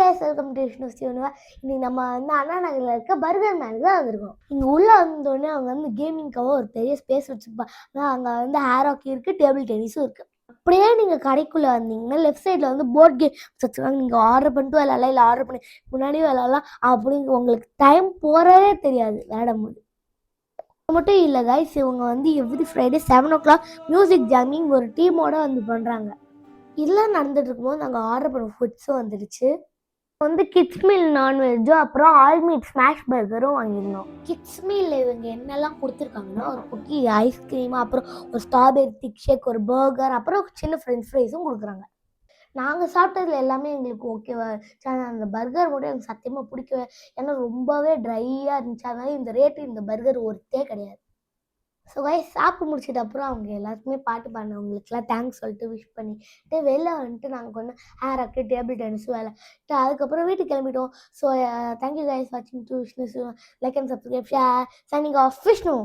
Guys welcome to Vishnu சிவனுவா. இன்னைக்கு நம்ம வந்து அண்ணா நகரில் இருக்க பர்கர் மேனுக்கு தான் வந்திருக்கோம். இங்கே உள்ளே வந்தோடனே அவங்க வந்து கேமிங்காக ஒரு பெரிய ஸ்பேஸ் வச்சுருப்பாங்க. அங்கே வந்து ஹேர் ஹாக்கி இருக்குது, டேபிள் டென்னிஸும் இருக்குது. அப்படியே நீங்கள் கடைக்குள்ளே வந்தீங்கன்னா லெஃப்ட் சைடில் வந்து போர்ட் கேம் வச்சுருக்காங்க. நீங்கள் ஆர்டர் பண்ணிட்டு விளையாடலாம், இல்லை ஆர்டர் பண்ணி முன்னாடியே விளையாடலாம். அப்படிங்க உங்களுக்கு டைம் போகிறதே தெரியாது விளையாடும் போது. அது மட்டும் இல்லை கைஸ், இவங்க வந்து every Friday 7 o'clock music jamming ஒரு டீமோட வந்து பண்ணுறாங்க. இதெல்லாம் நடந்துட்டு இருக்கும்போது நாங்கள் ஆர்டர் பண்ண ஃபுட்ஸும் வந்துடுச்சு. வந்து கிட்ஸ் மீல் நான்வெஜ்ஜும் அப்புறம் ஆல் மீட் ஸ்மாஷ் பர்கரும் வாங்கியிருந்தோம். கிட்ஸ் மீலில் இவங்க என்னெல்லாம் கொடுத்துருக்காங்கன்னா ஒரு குக்கி, ஐஸ்கிரீம், அப்புறம் ஒரு ஸ்ட்ராபெரி திக் ஷேக், ஒரு பர்கர், அப்புறம் சின்ன ஃப்ரெஞ்ச் ஃப்ரைஸும் கொடுக்குறாங்க. நாங்கள் சாப்பிட்டதுல எல்லாமே எங்களுக்கு ஓகேவா இருந்துச்சு. ஆனால் அந்த பர்கர் மட்டும் எனக்கு சத்தியமாக பிடிக்கவே, ஏன்னா ரொம்பவே ட்ரையாக இருந்துச்சு. அதனால இந்த ரேட்டு இந்த பர்கர் ஒர்த்தே கிடையாது. ஸோ கைஸ் சாப்பிட்டு முடிச்சிட்டு அப்புறம் அவங்க எல்லாருக்குமே பாட்டு பாடினவங்களுக்குலாம் தேங்க்ஸ் சொல்லிட்டு விஷ் பண்ணிட்டு வெளில வந்துட்டு நாங்கள் கொண்டு ஹேர் ஆக்கு டேபிள் டென்னிஸ் விளையாட்டு அதுக்கப்புறம் வீட்டுக்கு கிளம்பிட்டோம். ஸோ தேங்க்யூ கைஸ் வாட்சிங் to Vishnu. Like and subscribe, share, signing off Vishnu.